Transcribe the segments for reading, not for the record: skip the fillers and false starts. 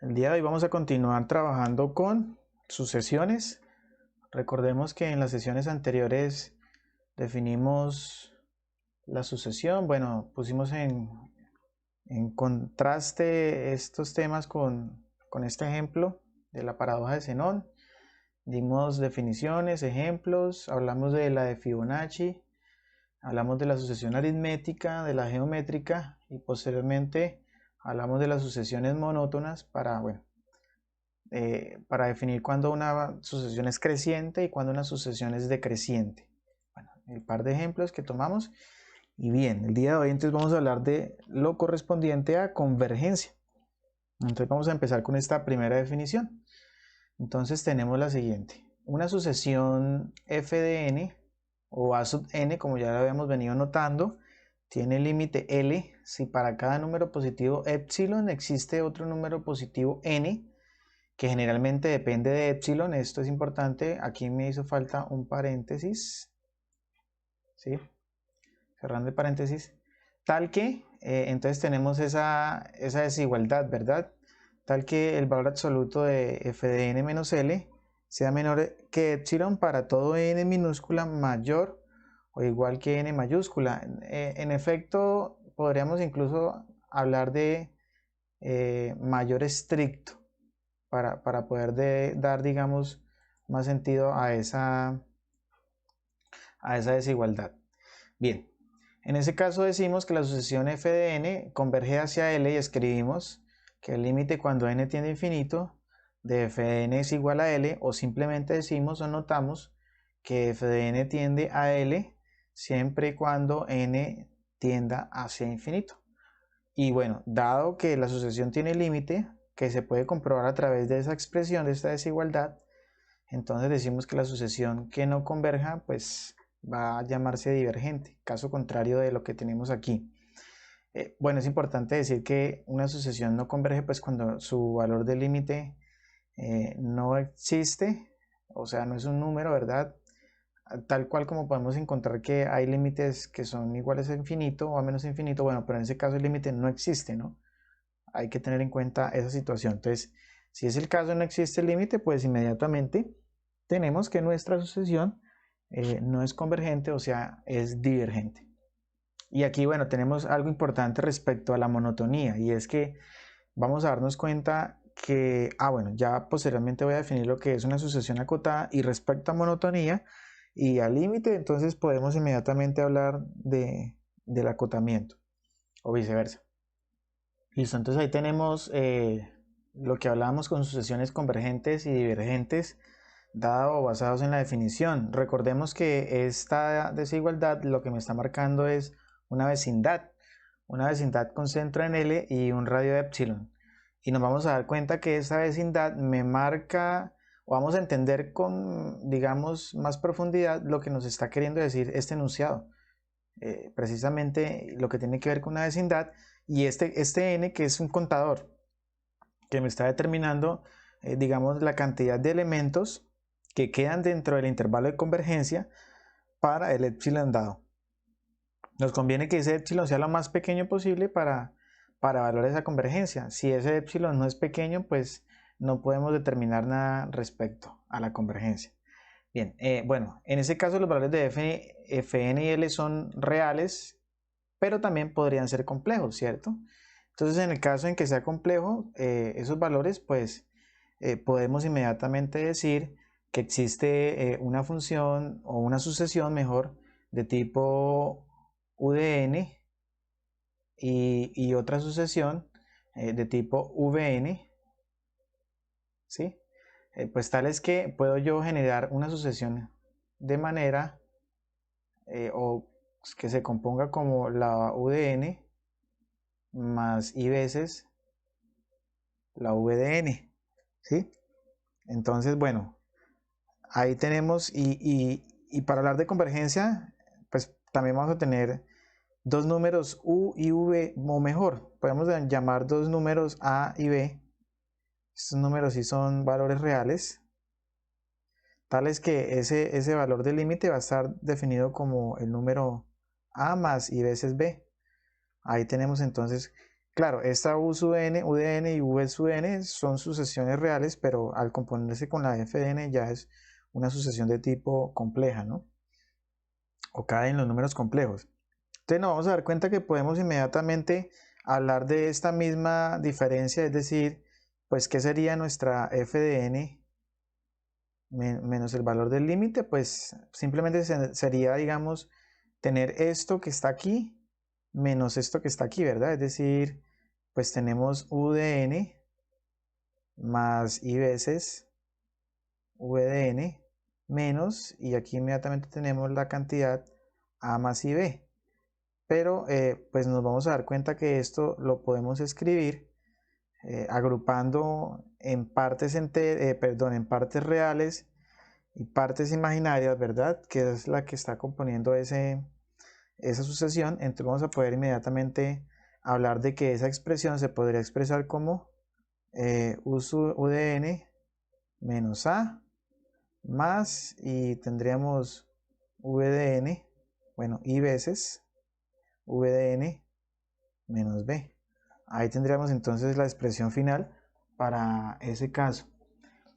El día de hoy vamos a continuar trabajando con sucesiones. Recordemos que en las sesiones anteriores definimos la sucesión. Bueno, pusimos en contraste estos temas con este ejemplo de la paradoja de Zenón. Dimos definiciones, ejemplos, hablamos de la de Fibonacci, hablamos de la sucesión aritmética, de la geométrica y posteriormente hablamos de las sucesiones monótonas para definir cuándo una sucesión es creciente y cuándo una sucesión es decreciente. Bueno, el par de ejemplos que tomamos. Y bien, el día de hoy entonces vamos a hablar de lo correspondiente a convergencia. Entonces vamos a empezar con esta primera definición. Entonces tenemos la siguiente. Una sucesión f de n o a sub n, como ya lo habíamos venido notando, tiene límite L si para cada número positivo epsilon existe otro número positivo n, que generalmente depende de epsilon. Esto es importante. Aquí me hizo falta un paréntesis, ¿sí? Cerrando el paréntesis. Tal que, entonces tenemos esa desigualdad, ¿verdad? Tal que el valor absoluto de f de n menos L sea menor que epsilon para todo n minúscula mayor o igual que n mayúscula. En efecto, podríamos incluso hablar de mayor estricto para poder dar, digamos, más sentido a esa desigualdad. Bien, en ese caso decimos que la sucesión f de n converge hacia L y escribimos que el límite cuando n tiende a infinito de f de n es igual a L, o simplemente decimos o notamos que f de n tiende a L siempre y cuando n tienda hacia infinito. Y bueno, dado que la sucesión tiene límite, que se puede comprobar a través de esa expresión, de esta desigualdad, entonces decimos que la sucesión que no converja, pues va a llamarse divergente, caso contrario de lo que tenemos aquí. Bueno, es importante decir que una sucesión no converge pues cuando su valor de límite no existe, o sea, no es un número, ¿verdad? Tal cual como podemos encontrar que hay límites que son iguales a infinito o a menos infinito, bueno, pero en ese caso el límite no existe, ¿no? Hay que tener en cuenta esa situación. Entonces, si es el caso no existe el límite, pues inmediatamente tenemos que nuestra sucesión no es convergente, o sea, es divergente. Y aquí, bueno, tenemos algo importante respecto a la monotonía, y es que vamos a darnos cuenta que, bueno, ya posteriormente voy a definir lo que es una sucesión acotada, y respecto a monotonía y al límite, entonces podemos inmediatamente hablar del acotamiento, o viceversa. Listo, entonces ahí tenemos lo que hablábamos con sucesiones convergentes y divergentes, dado o basados en la definición. Recordemos que esta desigualdad lo que me está marcando es una vecindad con centro en L y un radio de epsilon. Y nos vamos a dar cuenta que esta vecindad me marca, o vamos a entender con, digamos, más profundidad lo que nos está queriendo decir este enunciado. Precisamente lo que tiene que ver con una vecindad, y este n, que es un contador que me está determinando, digamos, la cantidad de elementos que quedan dentro del intervalo de convergencia para el epsilon dado. Nos conviene que ese epsilon sea lo más pequeño posible para evaluar esa convergencia. Si ese epsilon no es pequeño, pues no podemos determinar nada respecto a la convergencia. Bien, bueno, en ese caso los valores de fn y L son reales, pero también podrían ser complejos, ¿cierto? Entonces, en el caso en que sea complejo, esos valores, pues podemos inmediatamente decir que existe una función o una sucesión, mejor, de tipo u de n y otra sucesión de tipo vn, ¿sí? Pues tal es que puedo yo generar una sucesión de manera o que se componga como la u de n más i veces la v de n, ¿sí? Entonces, bueno, ahí tenemos, y para hablar de convergencia, pues también vamos a tener dos números u y v, o mejor, podemos llamar dos números a y b. Estos números sí son valores reales, tales que ese valor del límite va a estar definido como el número a más i veces b. Ahí tenemos entonces Claro, esta U sub n, U de n y V sub n son sucesiones reales, pero al componerse con la f de n ya es una sucesión de tipo compleja, ¿no? O cae en los números complejos. Entonces nos vamos a dar cuenta que podemos inmediatamente hablar de esta misma diferencia, es decir, pues ¿qué sería nuestra f de n menos el valor del límite? Pues simplemente sería, digamos, tener esto que está aquí menos esto que está aquí, ¿verdad? Es decir, pues tenemos u de n más i veces v de n menos, y aquí inmediatamente tenemos la cantidad a más ib. Pero pues nos vamos a dar cuenta que esto lo podemos escribir agrupando en partes, en partes reales y partes imaginarias, ¿verdad? Que es la que está componiendo esa sucesión. Entonces vamos a poder inmediatamente hablar de que esa expresión se podría expresar como u de n menos a más, y tendríamos v de n, bueno, i veces v de n menos b. Ahí tendríamos entonces la expresión final para ese caso.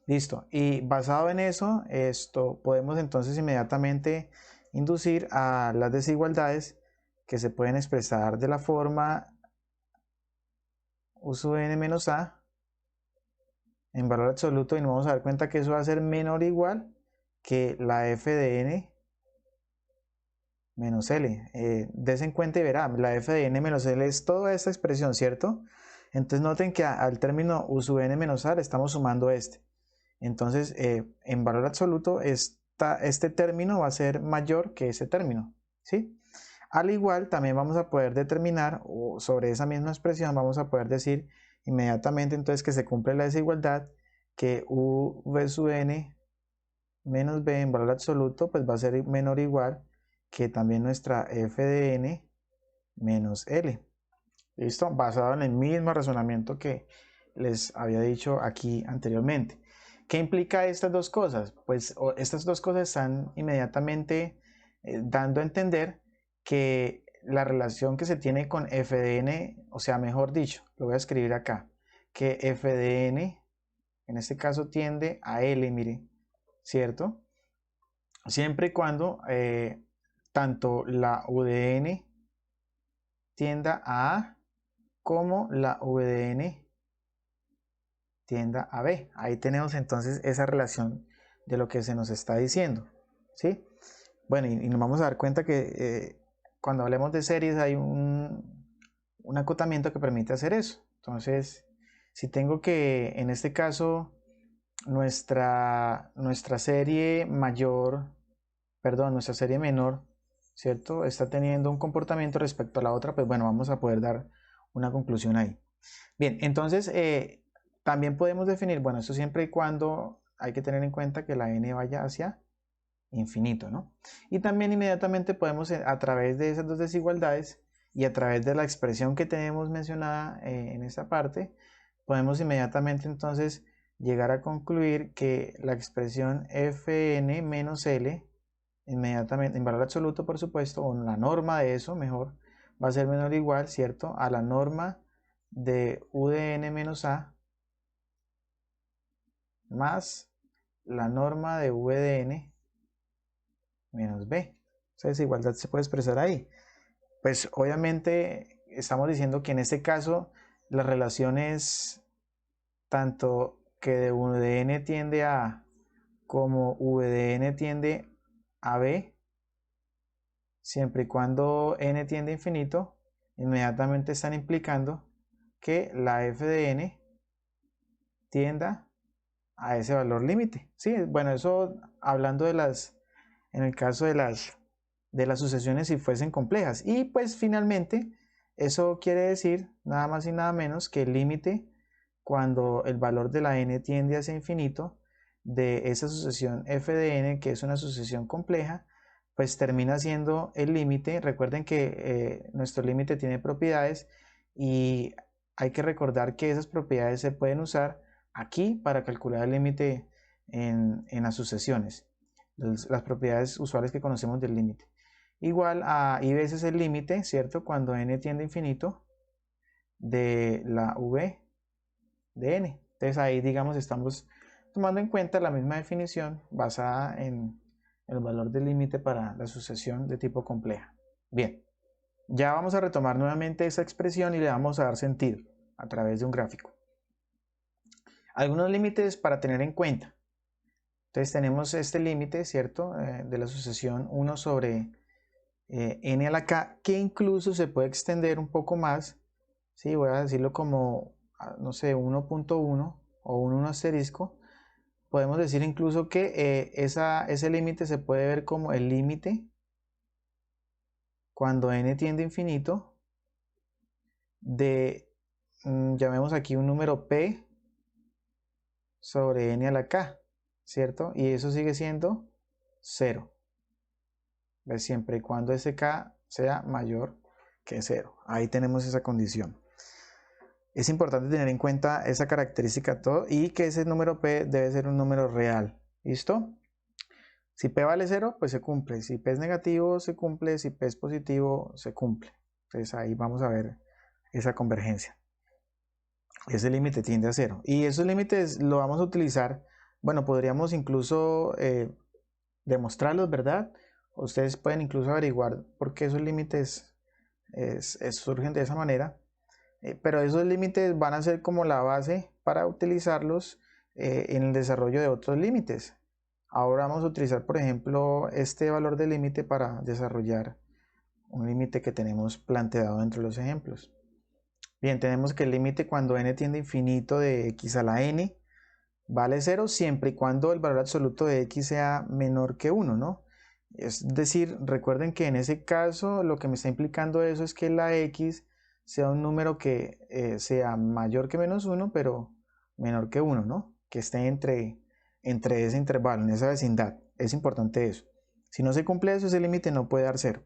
Listo. Y basado en eso, esto podemos entonces inmediatamente inducir a las desigualdades que se pueden expresar de la forma u sub n menos a en valor absoluto, y nos vamos a dar cuenta que eso va a ser menor o igual que la f de n menos L. Des en cuenta y verá, la f de n menos L es toda esta expresión, ¿cierto? Entonces noten que al término u sub n menos a le estamos sumando este. Entonces, en valor absoluto, este término va a ser mayor que ese término, ¿sí? Al igual, también vamos a poder determinar, o sobre esa misma expresión, vamos a poder decir inmediatamente entonces que se cumple la desigualdad, que u v sub n menos b en valor absoluto pues va a ser menor o igual que también nuestra f de n menos L. ¿Listo? Basado en el mismo razonamiento que les había dicho aquí anteriormente. ¿Qué implica estas dos cosas? Pues estas dos cosas están inmediatamente dando a entender que la relación que se tiene con f de n, o sea, mejor dicho, lo voy a escribir acá, que f de n en este caso tiende a L, mire, ¿cierto? Siempre y cuando tanto la u de n tienda a A como la v de n tienda a B. Ahí tenemos entonces esa relación de lo que se nos está diciendo, ¿sí? Bueno, y nos vamos a dar cuenta que cuando hablemos de series hay un acotamiento que permite hacer eso. Entonces, si tengo que, en este caso, nuestra serie mayor, perdón, nuestra serie menor, ¿cierto? Está teniendo un comportamiento respecto a la otra, pues bueno, vamos a poder dar una conclusión ahí. Bien, entonces también podemos definir, bueno, esto siempre y cuando hay que tener en cuenta que la n vaya hacia infinito, ¿no? Y también inmediatamente podemos, a través de esas dos desigualdades y a través de la expresión que tenemos mencionada en esta parte, podemos inmediatamente entonces llegar a concluir que la expresión fn menos L, inmediatamente, en valor absoluto por supuesto, o la norma de eso, mejor, va a ser menor o igual, ¿cierto?, a la norma de u de n menos a más la norma de v de n menos b. Esa desigualdad se puede expresar ahí. Pues obviamente estamos diciendo que en este caso la relación es tanto que de u de n tiende a A como v de n tiende a b, siempre y cuando n tiende a infinito, inmediatamente están implicando que la f de n tienda a ese valor límite. Sí, bueno, eso hablando de en el caso de las sucesiones si fuesen complejas. Y pues finalmente, eso quiere decir nada más y nada menos que el límite cuando el valor de la n tiende hacia infinito de esa sucesión f de n, que es una sucesión compleja, pues termina siendo el límite. Recuerden que nuestro límite tiene propiedades y hay que recordar que esas propiedades se pueden usar aquí para calcular el límite en las sucesiones, las propiedades usuales que conocemos del límite. Igual a i veces el límite, ¿cierto? Cuando n tiende a infinito de la v de n. Entonces ahí, digamos, estamos tomando en cuenta la misma definición basada en el valor del límite para la sucesión de tipo compleja. Bien, ya vamos a retomar nuevamente esa expresión y le vamos a dar sentido a través de un gráfico. Algunos límites para tener en cuenta. Entonces tenemos este límite, ¿cierto? De la sucesión 1 sobre n a la k, que incluso se puede extender un poco más. ¿Sí? Voy a decirlo como, no sé, 1.1 o un 1 asterisco. Podemos decir incluso que ese límite se puede ver como el límite cuando n tiende a infinito de, llamemos aquí un número p sobre n a la k, ¿cierto? Y eso sigue siendo 0. ¿Ves? Siempre y cuando ese k sea mayor que 0. Ahí tenemos esa condición. Es importante tener en cuenta esa característica todo y que ese número p debe ser un número real. ¿Listo? Si p vale 0, pues se cumple. Si p es negativo, se cumple. Si p es positivo, se cumple. Entonces ahí vamos a ver esa convergencia. Ese límite tiende a 0. Y esos límites lo vamos a utilizar. Bueno, podríamos incluso demostrarlos, ¿verdad? Ustedes pueden incluso averiguar por qué esos límites surgen de esa manera. Pero esos límites van a ser como la base para utilizarlos en el desarrollo de otros límites. Ahora vamos a utilizar, por ejemplo, este valor de límite para desarrollar un límite que tenemos planteado dentro de los ejemplos. Bien, tenemos que el límite cuando n tiende a infinito de x a la n vale 0 siempre y cuando el valor absoluto de x sea menor que 1, ¿no? Es decir, recuerden que en ese caso lo que me está implicando eso es que la x sea un número que sea mayor que menos 1, pero menor que 1, ¿no? Que esté entre ese intervalo, en esa vecindad. Es importante eso. Si no se cumple eso, ese límite no puede dar 0.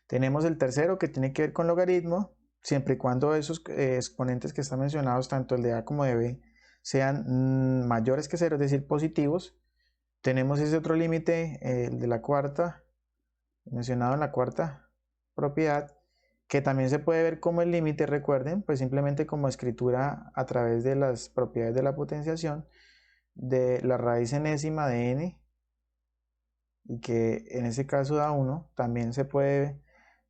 Tenemos el tercero que tiene que ver con logaritmo, siempre y cuando esos exponentes que están mencionados, tanto el de a como de b, sean mayores que 0, es decir, positivos. Tenemos ese otro límite, el de la cuarta, mencionado en la cuarta propiedad, que también se puede ver como el límite, recuerden, pues simplemente como escritura a través de las propiedades de la potenciación de la raíz enésima de n, y que en ese caso da 1, también se puede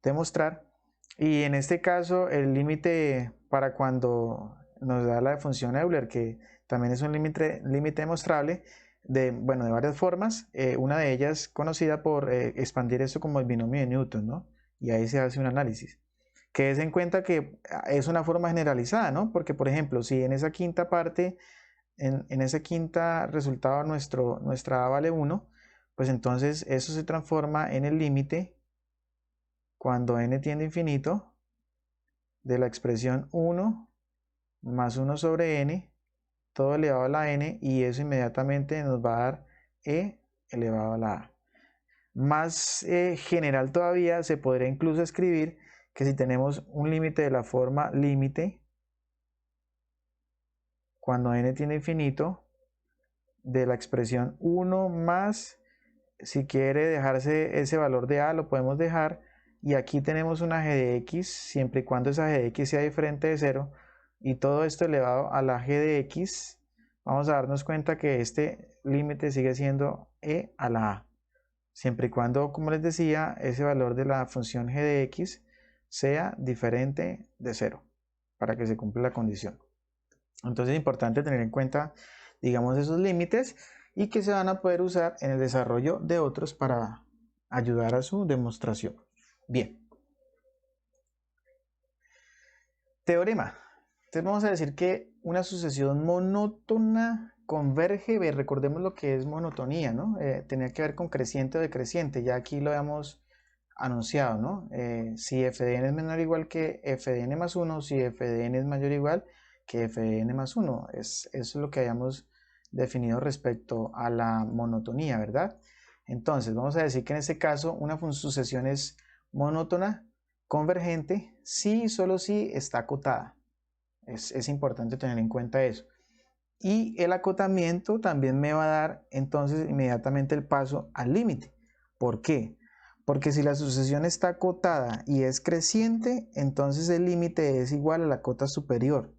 demostrar. Y en este caso el límite para cuando nos da la función Euler, que también es un límite demostrable de varias formas, una de ellas conocida por expandir esto como el binomio de Newton, ¿no? Y ahí se hace un análisis. Que des en cuenta que es una forma generalizada, ¿no? Porque, por ejemplo, si en esa quinta parte, en esa quinta resultado nuestra A vale 1, pues entonces eso se transforma en el límite cuando n tiende a infinito de la expresión 1 más 1 sobre n, todo elevado a la n, y eso inmediatamente nos va a dar e elevado a la a. Más general todavía, se podría incluso escribir que si tenemos un límite de la forma límite cuando n tiende a infinito de la expresión 1 más, si quiere dejarse ese valor de a, lo podemos dejar, y aquí tenemos una g de x, siempre y cuando esa g de x sea diferente de 0, y todo esto elevado a la g de x, vamos a darnos cuenta que este límite sigue siendo e a la a, siempre y cuando, como les decía, ese valor de la función g de x sea diferente de 0, para que se cumpla la condición. Entonces es importante tener en cuenta, digamos, esos límites, y que se van a poder usar en el desarrollo de otros para ayudar a su demostración. Bien. Teorema. Entonces vamos a decir que una sucesión monótona converge, recordemos lo que es monotonía, ¿no? Tenía que ver con creciente o decreciente, ya aquí lo hemos anunciado, ¿no? Si f de n es menor o igual que f de n más 1, si f de n es mayor o igual que f de n más 1. Eso es lo que hayamos definido respecto a la monotonía, ¿verdad? Entonces, vamos a decir que en este caso una sucesión es monótona, convergente, si y solo si está acotada. Es importante tener en cuenta eso. Y el acotamiento también me va a dar entonces inmediatamente el paso al límite. ¿Por qué? Porque si la sucesión está acotada y es creciente, entonces el límite es igual a la cota superior.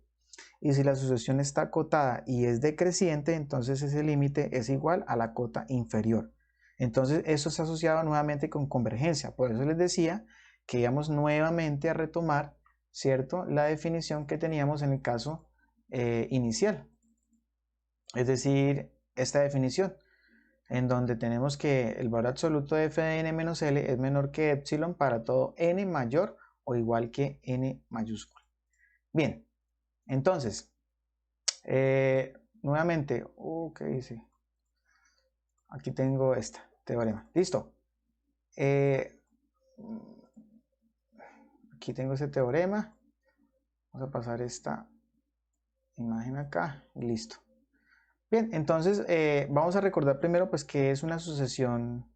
Y si la sucesión está acotada y es decreciente, entonces ese límite es igual a la cota inferior. Entonces eso está asociado nuevamente con convergencia. Por eso les decía que íbamos nuevamente a retomar, ¿cierto?, la definición que teníamos en el caso inicial. Es decir, esta definición, en donde tenemos que el valor absoluto de f de n menos L es menor que epsilon para todo n mayor o igual que n mayúscula. Bien, entonces, nuevamente, ¿qué dice? Aquí tengo este teorema. Listo. Aquí tengo ese teorema. Vamos a pasar esta imagen acá y listo. Bien, entonces vamos a recordar primero pues que es una sucesión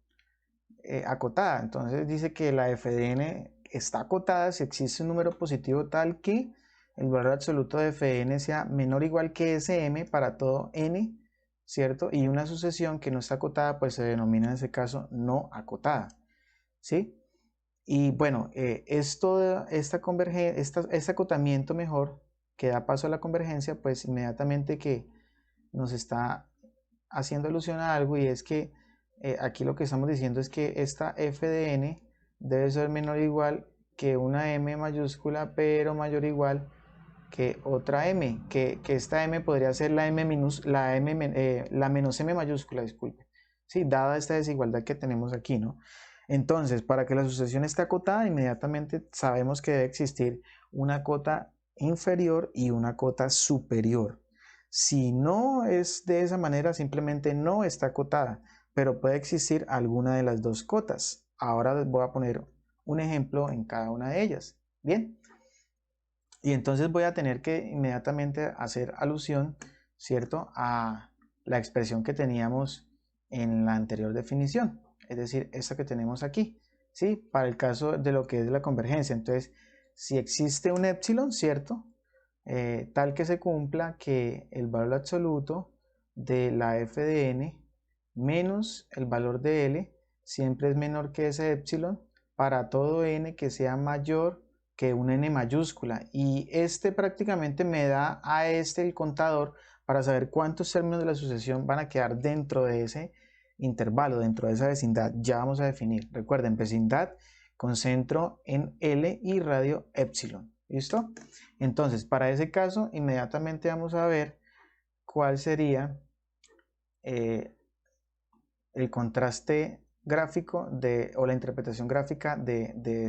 acotada. Entonces dice que la f de n está acotada si existe un número positivo tal que el valor absoluto de f de n sea menor o igual que sm para todo n, ¿cierto? Y una sucesión que no está acotada pues se denomina en ese caso no acotada, ¿sí? Y bueno, este acotamiento mejor que da paso a la convergencia, pues inmediatamente que nos está haciendo alusión a algo, y es que aquí lo que estamos diciendo es que esta f de n debe ser menor o igual que una m mayúscula, pero mayor o igual que otra m, que esta m podría ser la menos m mayúscula, disculpe, ¿sí? Dada esta desigualdad que tenemos aquí, ¿no? Entonces, para que la sucesión esté acotada, inmediatamente sabemos que debe existir una cota inferior y una cota superior. Si no es de esa manera, simplemente no está acotada, pero puede existir alguna de las dos cotas. Ahora les voy a poner un ejemplo en cada una de ellas. Bien. Y entonces voy a tener que inmediatamente hacer alusión, ¿cierto?, a la expresión que teníamos en la anterior definición, es decir, esta que tenemos aquí, ¿sí?, para el caso de lo que es la convergencia. Entonces, si existe un epsilon, ¿cierto?, tal que se cumpla que el valor absoluto de la f de n menos el valor de L siempre es menor que ese epsilon para todo n que sea mayor que un n mayúscula, y este prácticamente me da a el contador para saber cuántos términos de la sucesión van a quedar dentro de ese intervalo, dentro de esa vecindad. Ya vamos a definir, recuerden, vecindad con centro en L y radio epsilon. ¿Listo? Entonces, para ese caso, inmediatamente vamos a ver cuál sería el contraste gráfico o la interpretación gráfica de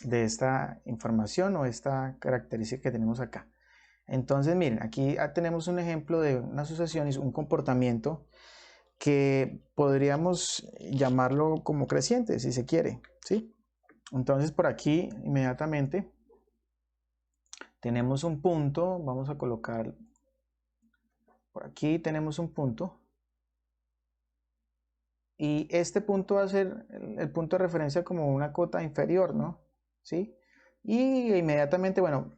esta información o esta característica que tenemos acá. Entonces, miren, aquí tenemos un ejemplo de una sucesión y un comportamiento que podríamos llamarlo como creciente, si se quiere, ¿sí? Entonces, por aquí, inmediatamente, tenemos un punto, vamos a colocar, por aquí tenemos un punto, y este punto va a ser el punto de referencia como una cota inferior, ¿no? ¿Sí? Y inmediatamente, bueno,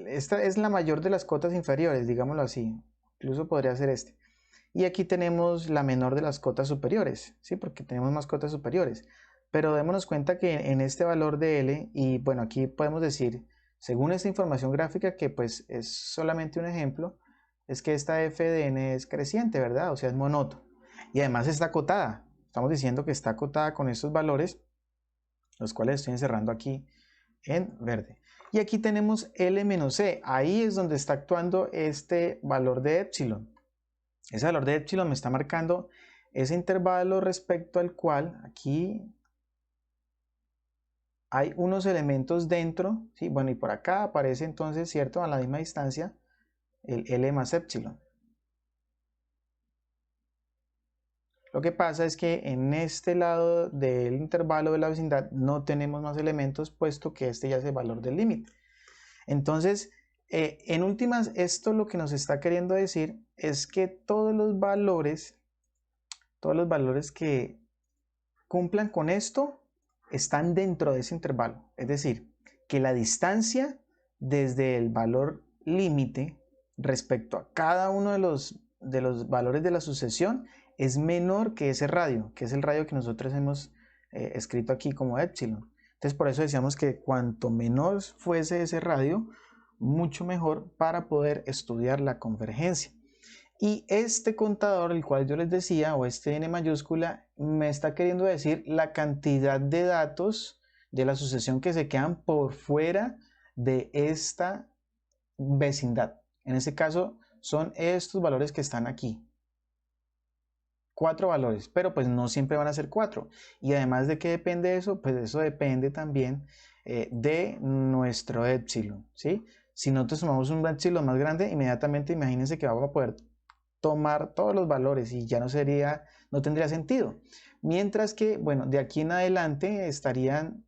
esta es la mayor de las cotas inferiores, digámoslo así, incluso podría ser este. Y aquí tenemos la menor de las cotas superiores, ¿sí? Porque tenemos más cotas superiores. Pero démonos cuenta que en este valor de L, y bueno, aquí podemos decir, según esta información gráfica, que pues es solamente un ejemplo, es que esta f de n es creciente, ¿verdad? O sea, es monótono. Y además está acotada. Estamos diciendo que está acotada con estos valores, los cuales estoy encerrando aquí en verde. Y aquí tenemos L menos C. Ahí es donde está actuando este valor de epsilon. Ese valor de epsilon me está marcando ese intervalo respecto al cual aquí hay unos elementos dentro, ¿sí? Bueno, y por acá aparece entonces, ¿cierto?, a la misma distancia, el L más epsilon. Lo que pasa es que en este lado del intervalo de la vecindad no tenemos más elementos, puesto que este ya es el valor del límite. Entonces, en últimas, esto lo que nos está queriendo decir es que todos los valores que cumplan con esto están dentro de ese intervalo. Es decir, que la distancia desde el valor límite respecto a cada uno de los valores de la sucesión es menor que ese radio, que es el radio que nosotros hemos escrito aquí como epsilon. Entonces por eso decíamos que cuanto menos fuese ese radio, mucho mejor para poder estudiar la convergencia. Y este contador, el cual yo les decía, o este n mayúscula, me está queriendo decir la cantidad de datos de la sucesión que se quedan por fuera de esta vecindad. En este caso son estos valores que están aquí. 4 valores, pero pues no siempre van a ser 4. Y además de qué depende eso, pues eso depende también de nuestro epsilon, ¿sí? Si nosotros tomamos un epsilon más grande, inmediatamente imagínense que vamos a poder tomar todos los valores y ya no tendría sentido. Mientras que, bueno, de aquí en adelante estarían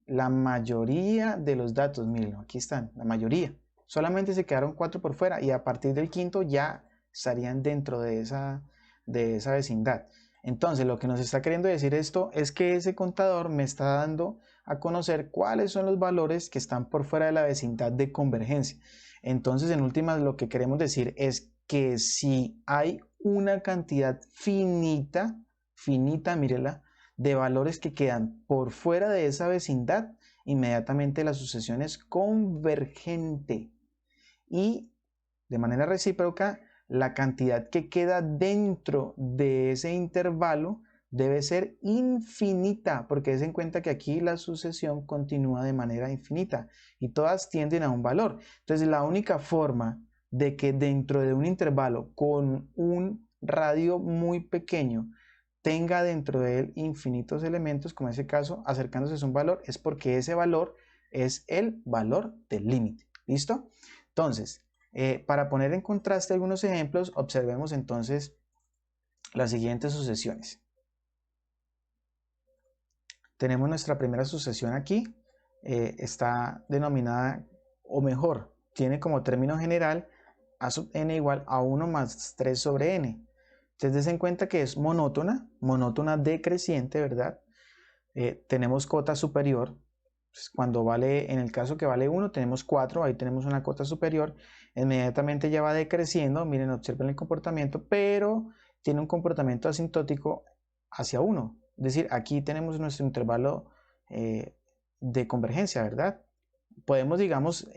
la mayoría de los datos, miren, aquí están, la mayoría. Solamente se quedaron 4 por fuera y a partir del quinto ya estarían dentro de esa vecindad. Entonces, lo que nos está queriendo decir esto es que ese contador me está dando a conocer cuáles son los valores que están por fuera de la vecindad de convergencia. Entonces, en últimas, lo que queremos decir es que si hay una cantidad finita, mírela, de valores que quedan por fuera de esa vecindad, inmediatamente la sucesión es convergente. Y de manera recíproca, la cantidad que queda dentro de ese intervalo debe ser infinita, porque des en cuenta que aquí la sucesión continúa de manera infinita y todas tienden a un valor. Entonces, la única forma de que dentro de un intervalo con un radio muy pequeño tenga dentro de él infinitos elementos, como en ese caso, acercándose a un valor, es porque ese valor es el valor del límite. ¿Listo? Entonces, para poner en contraste algunos ejemplos, observemos entonces las siguientes sucesiones. Tenemos nuestra primera sucesión aquí, está denominada, o mejor, tiene como término general a sub n igual a 1 más 3 sobre n. Entonces, den en cuenta que es monótona decreciente, ¿verdad? Tenemos cota superior. Pues cuando vale, en el caso que vale 1, tenemos 4, ahí tenemos una cota superior. Inmediatamente ya va decreciendo, miren, observen el comportamiento, pero tiene un comportamiento asintótico hacia 1. Es decir, aquí tenemos nuestro intervalo de convergencia, ¿verdad? Podemos, digamos,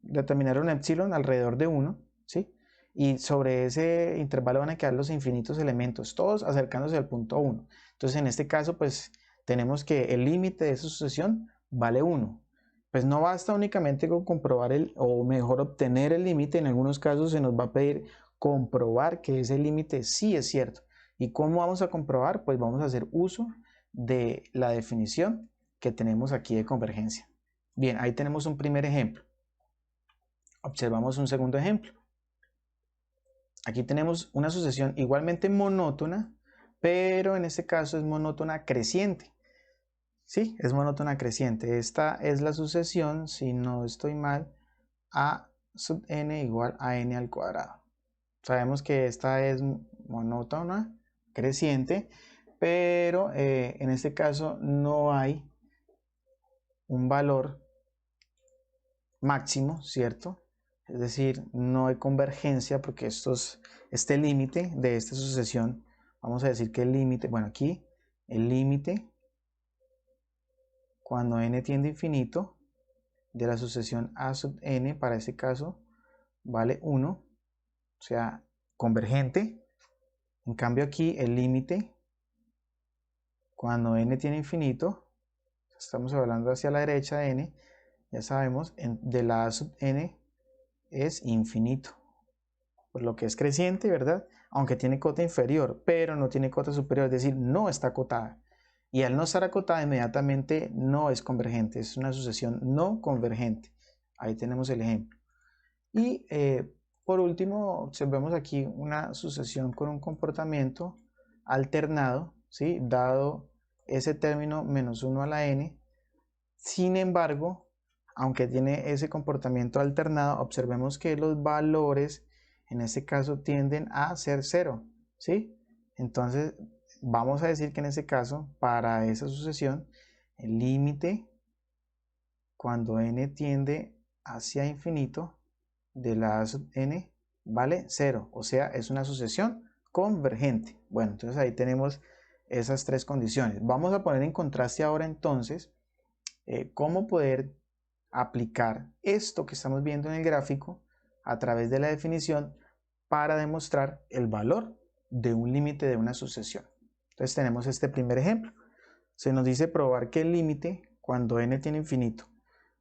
determinar un epsilon alrededor de 1, ¿sí? Y sobre ese intervalo van a quedar los infinitos elementos, todos acercándose al punto 1. Entonces, en este caso, pues tenemos que el límite de esa sucesión vale 1. Pues no basta únicamente con comprobar o mejor obtener el límite. En algunos casos se nos va a pedir comprobar que ese límite sí es cierto. ¿Y cómo vamos a comprobar? Pues vamos a hacer uso de la definición que tenemos aquí de convergencia. Bien, ahí tenemos un primer ejemplo. Observamos un segundo ejemplo. Aquí tenemos una sucesión igualmente monótona, pero en este caso es monótona creciente. Sí, es monótona creciente. Esta es la sucesión, si no estoy mal, a sub n igual a n al cuadrado. Sabemos que esta es monótona creciente, pero en este caso no hay un valor máximo, ¿cierto? Es decir, no hay convergencia porque este límite de esta sucesión, vamos a decir que el límite, bueno, aquí el límite cuando n tiende a infinito de la sucesión a sub n, para este caso, vale 1, o sea, convergente. En cambio aquí el límite cuando n tiene infinito, estamos hablando hacia la derecha de n, ya sabemos, de la a sub n es infinito, por lo que es creciente, ¿verdad? Aunque tiene cota inferior, pero no tiene cota superior, es decir, no está acotada. Y al no estar acotada, inmediatamente no es convergente, es una sucesión no convergente. Ahí tenemos el ejemplo. Y por último, observemos aquí una sucesión con un comportamiento alternado, ¿sí? Dado ese término menos 1 a la n. Sin embargo, aunque tiene ese comportamiento alternado, observemos que los valores en este caso tienden a ser 0, ¿sí? Entonces, vamos a decir que en ese caso, para esa sucesión, el límite cuando n tiende hacia infinito de la a sub n vale 0, o sea, es una sucesión convergente. Bueno, entonces ahí tenemos esas tres condiciones. Vamos a poner en contraste ahora entonces cómo poder aplicar esto que estamos viendo en el gráfico a través de la definición para demostrar el valor de un límite de una sucesión. Entonces tenemos este primer ejemplo. Se nos dice probar que el límite cuando n tiene infinito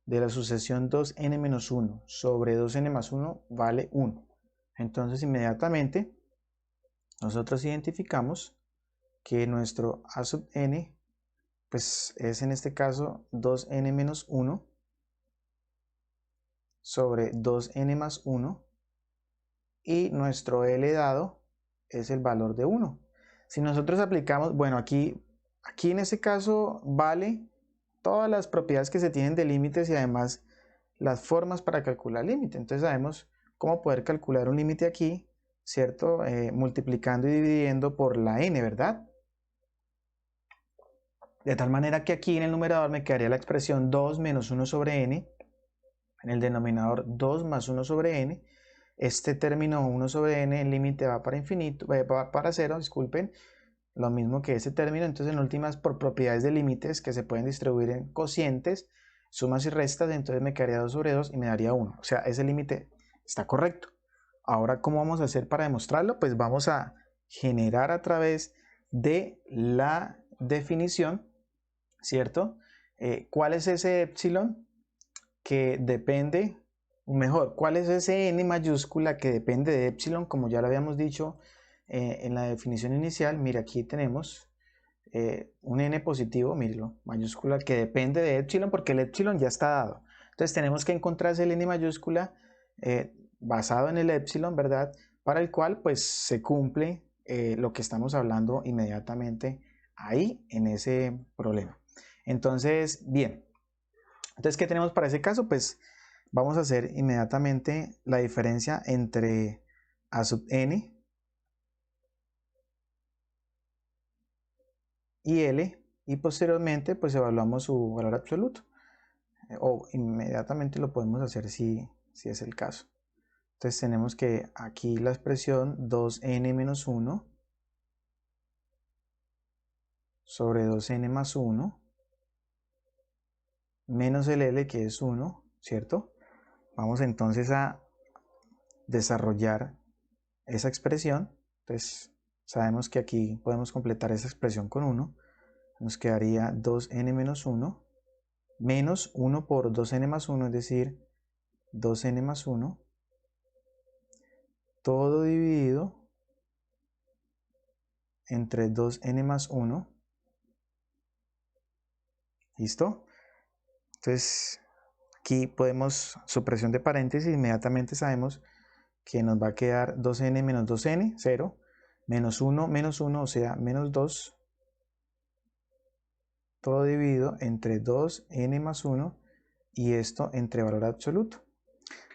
de la sucesión 2n-1 sobre 2n más 1 vale 1. Entonces inmediatamente nosotros identificamos que nuestro a sub n pues es en este caso 2n menos 1 sobre 2n más 1 y nuestro L dado es el valor de 1. Si nosotros aplicamos, bueno, aquí en este caso vale todas las propiedades que se tienen de límites y además las formas para calcular límite. Entonces sabemos cómo poder calcular un límite aquí, ¿cierto? Multiplicando y dividiendo por la n, ¿verdad? De tal manera que aquí en el numerador me quedaría la expresión 2 menos 1 sobre n, en el denominador 2 más 1 sobre n. Este término 1 sobre n, el límite va para infinito, va para 0, disculpen, lo mismo que ese término. Entonces en últimas, por propiedades de límites que se pueden distribuir en cocientes, sumas y restas, entonces me quedaría 2 sobre 2 y me daría 1. O sea, ese límite está correcto. Ahora, ¿cómo vamos a hacer para demostrarlo? Pues vamos a generar a través de la definición, ¿cierto? ¿Cuál es ese epsilon que depende, o mejor, cuál es ese n mayúscula que depende de epsilon, como ya lo habíamos dicho en la definición inicial? Mira, aquí tenemos un n positivo, míralo, mayúscula, que depende de epsilon porque el epsilon ya está dado. Entonces tenemos que encontrar ese n mayúscula basado en el epsilon, ¿verdad? Para el cual pues se cumple lo que estamos hablando inmediatamente ahí en ese problema. Entonces, bien. Entonces, ¿qué tenemos para ese caso? Pues vamos a hacer inmediatamente la diferencia entre a sub n y L y posteriormente pues evaluamos su valor absoluto. O inmediatamente lo podemos hacer si es el caso. Entonces tenemos que aquí la expresión 2n menos 1 sobre 2n más 1 menos el L, que es 1, ¿cierto? Vamos entonces a desarrollar esa expresión. Entonces sabemos que aquí podemos completar esa expresión con 1. Nos quedaría 2n menos 1 menos 1 por 2n más 1, es decir, 2n más 1, todo dividido entre 2n más 1. ¿Listo? Entonces aquí podemos, supresión de paréntesis, inmediatamente sabemos que nos va a quedar 2n menos 2n, 0, menos 1 menos 1, o sea, menos 2, todo dividido entre 2n más 1 y esto entre valor absoluto.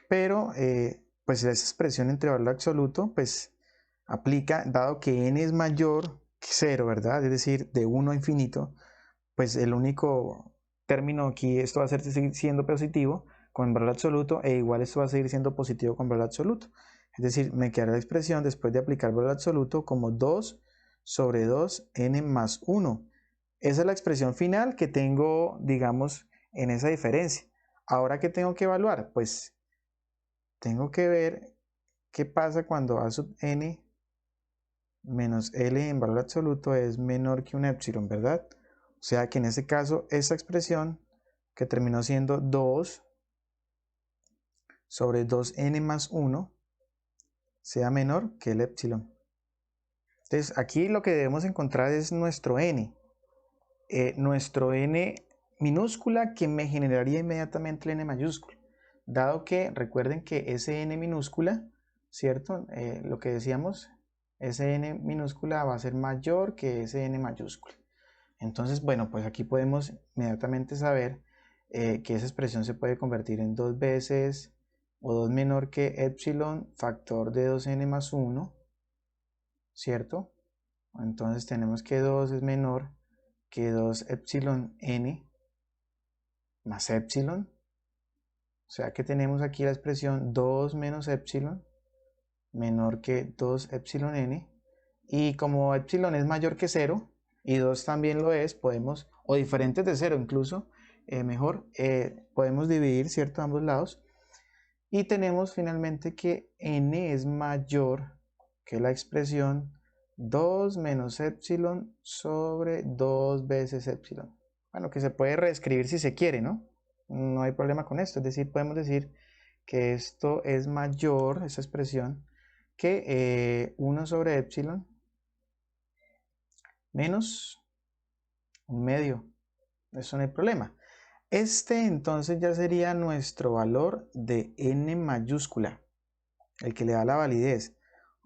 Pero pues esa expresión entre valor absoluto pues aplica, dado que n es mayor que 0, ¿verdad? Es decir, de 1 a infinito, pues el único término aquí, esto va a seguir siendo positivo con valor absoluto, e igual esto va a seguir siendo positivo con valor absoluto. Es decir, me quedará la expresión después de aplicar valor absoluto como 2 sobre 2n más 1. Esa es la expresión final que tengo, digamos, en esa diferencia. Ahora, ¿qué tengo que evaluar? Pues tengo que ver qué pasa cuando a sub n menos L en valor absoluto es menor que un epsilon, ¿verdad? O sea que en ese caso esa expresión que terminó siendo 2 sobre 2n más 1 sea menor que el epsilon. Entonces aquí lo que debemos encontrar es nuestro n. Nuestro n minúscula que me generaría inmediatamente el n mayúscula. Dado que recuerden que ese n minúscula, ¿cierto? Lo que decíamos, ese n minúscula va a ser mayor que ese n mayúscula. Entonces, bueno, pues aquí podemos inmediatamente saber que esa expresión se puede convertir en 2 veces o 2 menor que epsilon factor de 2n más 1, ¿cierto? Entonces tenemos que 2 es menor que 2 epsilon n más epsilon. O sea que tenemos aquí la expresión 2 menos epsilon menor que 2 epsilon n. Y como epsilon es mayor que 0, y 2 también lo es, podemos, o diferentes de 0 incluso, mejor, podemos dividir, ¿cierto?, ambos lados. Y tenemos finalmente que n es mayor que la expresión 2 menos epsilon sobre 2 veces epsilon. Bueno, que se puede reescribir si se quiere, ¿no? No hay problema con esto. Es decir, podemos decir que esto es mayor, esa expresión, que 1 sobre epsilon menos un medio. Eso no hay problema. Este entonces ya sería nuestro valor de n mayúscula, el que le da la validez.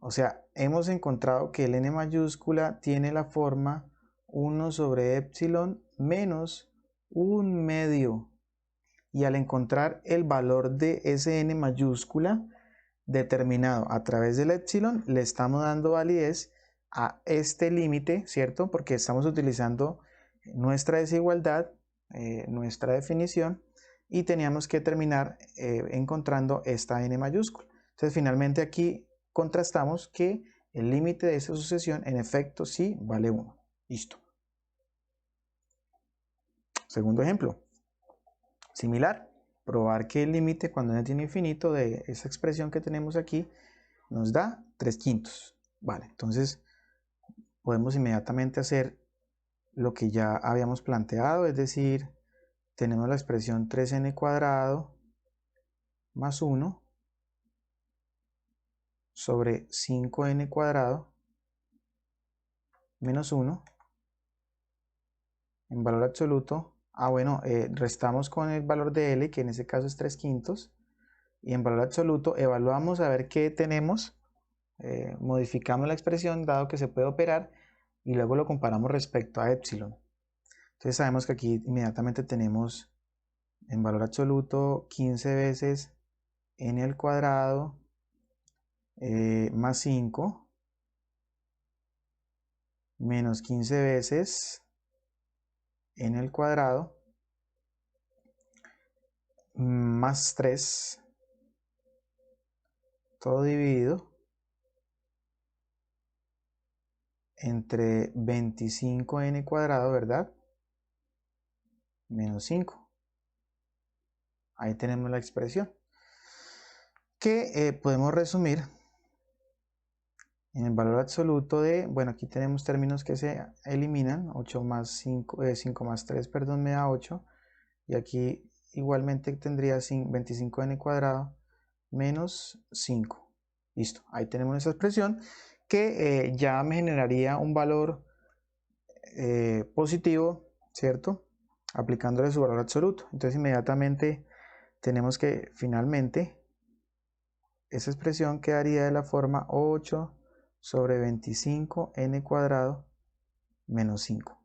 O sea, hemos encontrado que el n mayúscula tiene la forma 1 sobre epsilon menos un medio. Y al encontrar el valor de ese n mayúscula determinado a través del epsilon, le estamos dando validez a este límite, ¿cierto? Porque estamos utilizando nuestra desigualdad, nuestra definición, y teníamos que terminar encontrando esta n mayúscula. Entonces, finalmente aquí contrastamos que el límite de esta sucesión en efecto sí vale 1. Listo. Segundo ejemplo. Similar, probar que el límite cuando n tiene infinito de esa expresión que tenemos aquí nos da 3/5. Vale, entonces podemos inmediatamente hacer lo que ya habíamos planteado, es decir, tenemos la expresión 3n cuadrado más 1 sobre 5n cuadrado menos 1 en valor absoluto. Bueno, restamos con el valor de L, que en ese caso es 3/5, y en valor absoluto evaluamos a ver qué tenemos, modificamos la expresión dado que se puede operar y luego lo comparamos respecto a epsilon. Entonces sabemos que aquí inmediatamente tenemos en valor absoluto 15 veces n al cuadrado más 5 menos 15 veces n al cuadrado más 3, todo dividido entre 25n cuadrado, ¿verdad? Menos 5. Ahí tenemos la expresión que podemos resumir en el valor absoluto de, bueno, aquí tenemos términos que se eliminan, 8 más 5, 5 más 3, perdón, me da 8, y aquí igualmente tendría 25n cuadrado menos 5. Listo, ahí tenemos esa expresión que ya me generaría un valor positivo, ¿cierto? Aplicándole su valor absoluto. Entonces inmediatamente tenemos que finalmente esa expresión quedaría de la forma 8 sobre 25n cuadrado menos 5.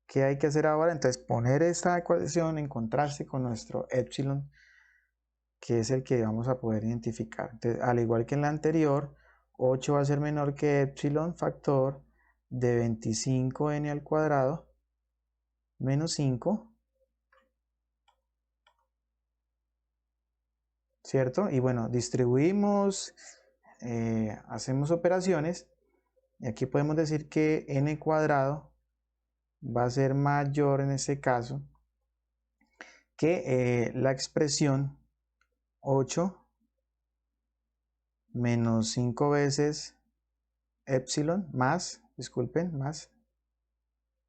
¿Qué hay que hacer ahora? Entonces poner esta ecuación en contraste con nuestro epsilon, que es el que vamos a poder identificar. Entonces, al igual que en la anterior, 8 va a ser menor que epsilon factor de 25n al cuadrado menos 5, ¿cierto? Y bueno, distribuimos, hacemos operaciones, y aquí podemos decir que n cuadrado va a ser mayor en este caso que la expresión 8 menos 5 veces epsilon más, disculpen, más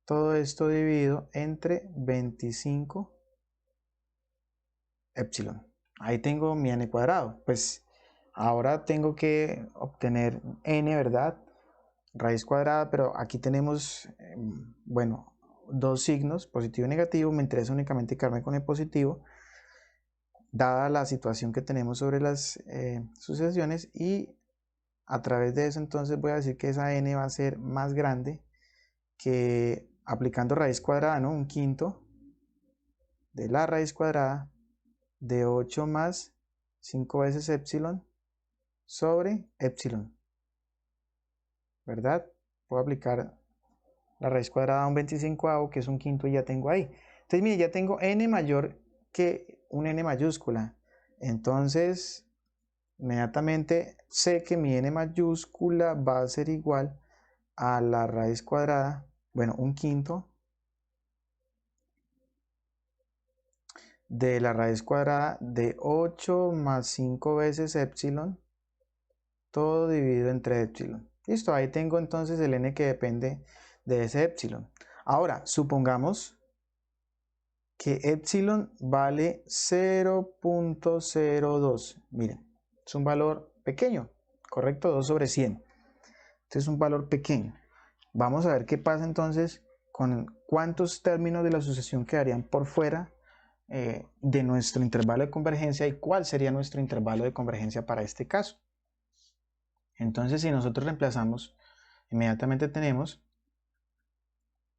todo esto dividido entre 25 epsilon. Ahí tengo mi n cuadrado. Pues ahora tengo que obtener n, ¿verdad? Raíz cuadrada, pero aquí tenemos, bueno, dos signos, positivo y negativo. Me interesa únicamente quedarme con el positivo, dada la situación que tenemos sobre las sucesiones, y a través de eso entonces voy a decir que esa n va a ser más grande que aplicando raíz cuadrada, ¿no? Un quinto de la raíz cuadrada de 8 más 5 veces epsilon sobre epsilon, ¿verdad? Puedo aplicar la raíz cuadrada a un 25avo, que es un quinto, y ya tengo ahí. Entonces, mire, ya tengo n mayor que un n mayúscula. Entonces, inmediatamente sé que mi n mayúscula va a ser igual a la raíz cuadrada Bueno, 1/5 de la raíz cuadrada de 8 más 5 veces epsilon, todo dividido entre epsilon. Listo, ahí tengo entonces el n que depende de ese epsilon. Ahora, supongamos que epsilon vale 0.02. Miren, es un valor pequeño, ¿correcto? 2 sobre 100. Este es un valor pequeño. Vamos a ver qué pasa entonces con cuántos términos de la sucesión quedarían por fuera de nuestro intervalo de convergencia y cuál sería nuestro intervalo de convergencia para este caso. Entonces, si nosotros reemplazamos, inmediatamente tenemos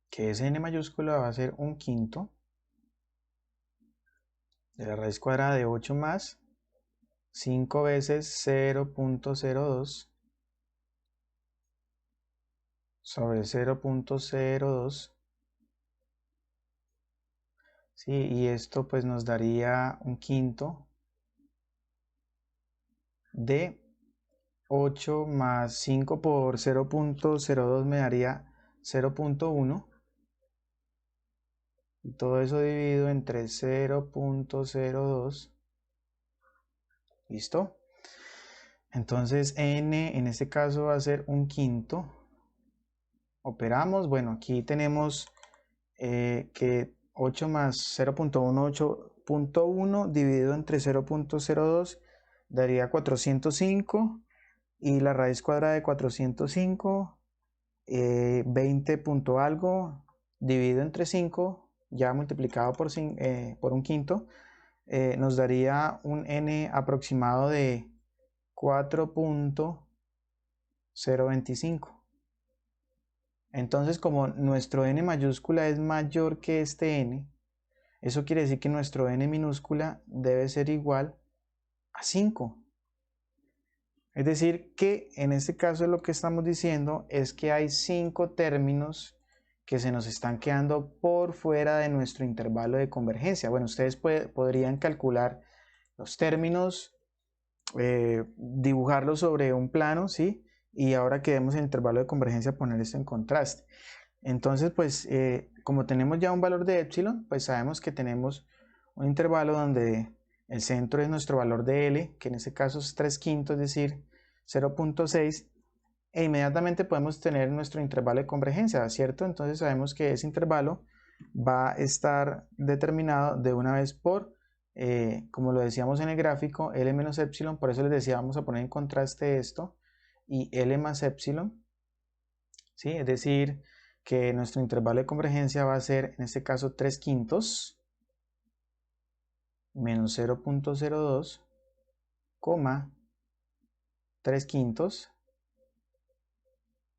que ese n mayúscula va a ser 1/5 de la raíz cuadrada de 8 más 5 veces 0.02 sobre 0.02. Sí, y esto pues nos daría 1/5 de 8 más 5 por 0.02 me daría 0.1. Y todo eso dividido entre 0.02. ¿Listo? Entonces n en este caso va a ser 1/5. Operamos, bueno, aquí tenemos que 8 más 0.1, 8.1 dividido entre 0.02 daría 405 y la raíz cuadrada de 405, 20 punto algo dividido entre 5, ya multiplicado por 1/5, nos daría un n aproximado de 4.025. Entonces, como nuestro n mayúscula es mayor que este n, eso quiere decir que nuestro n minúscula debe ser igual a 5. Es decir, que en este caso lo que estamos diciendo es que hay 5 términos que se nos están quedando por fuera de nuestro intervalo de convergencia. Bueno, ustedes podrían calcular los términos, dibujarlos sobre un plano, ¿sí? Y ahora que vemos el intervalo de convergencia, poner esto en contraste. Entonces, pues, como tenemos ya un valor de epsilon, pues sabemos que tenemos un intervalo donde el centro es nuestro valor de L, que en este caso es 3/5, es decir, 0.6, e inmediatamente podemos tener nuestro intervalo de convergencia, ¿cierto? Entonces sabemos que ese intervalo va a estar determinado de una vez por, como lo decíamos en el gráfico, L menos epsilon, por eso les decía, vamos a poner en contraste esto, y L más epsilon, ¿sí? Es decir, que nuestro intervalo de convergencia va a ser, en este caso, 3/5 menos 0.02, 3/5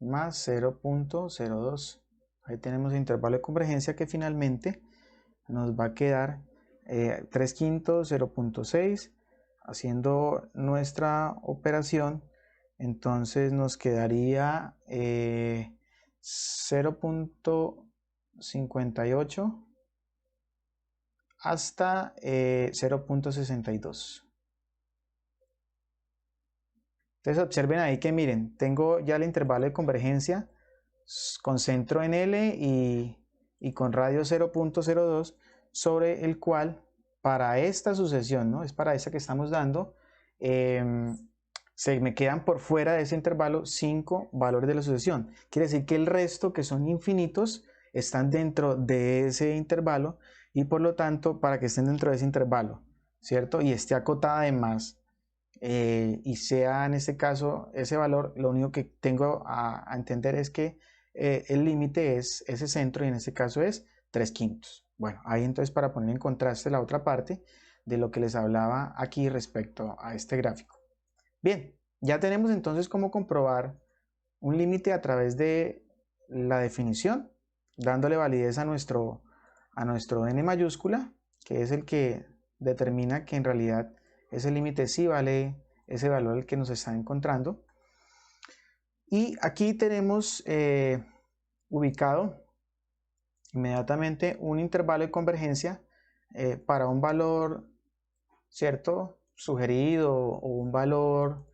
más 0.02. Ahí tenemos el intervalo de convergencia que finalmente nos va a quedar 3/5, 0.6. Haciendo nuestra operación, entonces nos quedaría 0.58 hasta 0.62. Entonces observen ahí que miren, tengo ya el intervalo de convergencia con centro en L y con radio 0.02, sobre el cual para esta sucesión, ¿no? Es para esta que estamos dando, se me quedan por fuera de ese intervalo 5 valores de la sucesión. Quiere decir que el resto, que son infinitos, están dentro de ese intervalo y por lo tanto, para que estén dentro de ese intervalo, ¿cierto? Y esté acotada además y sea en este caso ese valor, lo único que tengo a entender es que el límite es ese centro y en este caso es 3/5. Bueno, ahí entonces para poner en contraste la otra parte de lo que les hablaba aquí respecto a este gráfico. Bien, ya tenemos entonces cómo comprobar un límite a través de la definición, dándole validez a nuestro n mayúscula, que es el que determina que en realidad ese límite sí vale ese valor el que nos está encontrando. Y aquí tenemos ubicado inmediatamente un intervalo de convergencia para un valor, ¿cierto?, sugerido o un valor,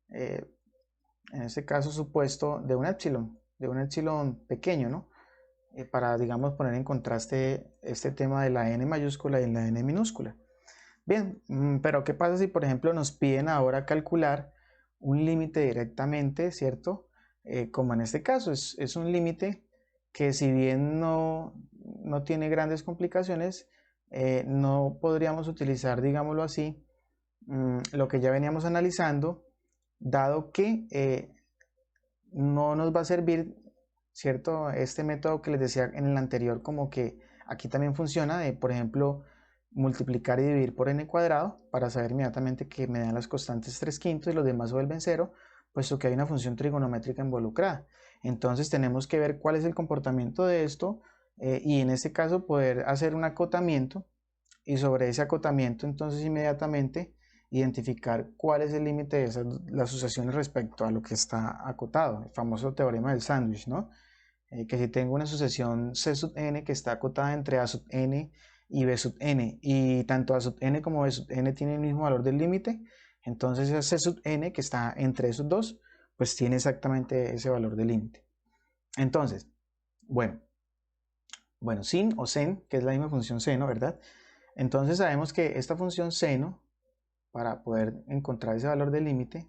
en este caso supuesto, de un epsilon pequeño, ¿no? para, digamos, poner en contraste este tema de la n mayúscula y la n minúscula. Bien, pero ¿qué pasa si, por ejemplo, nos piden ahora calcular un límite directamente, ¿cierto? Como en este caso, es un límite que si bien no tiene grandes complicaciones, no podríamos utilizar, digámoslo así, lo que ya veníamos analizando, dado que no nos va a servir, ¿cierto? Este método que les decía en el anterior, como que aquí también funciona, de, por ejemplo, multiplicar y dividir por n cuadrado, para saber inmediatamente que me dan las constantes 3/5 y los demás vuelven 0, puesto que hay una función trigonométrica involucrada. Entonces tenemos que ver cuál es el comportamiento de esto y en este caso poder hacer un acotamiento, y sobre ese acotamiento entonces inmediatamente identificar cuál es el límite de las sucesiones respecto a lo que está acotado, el famoso teorema del sándwich, ¿no? Que si tengo una sucesión C sub n que está acotada entre A sub n y B sub n, y tanto A sub n como B sub n tienen el mismo valor del límite, entonces esa C sub n que está entre esos dos, pues tiene exactamente ese valor del límite. Entonces, bueno, sin o sen, que es la misma función seno, ¿verdad? Entonces sabemos que esta función seno, para poder encontrar ese valor del límite,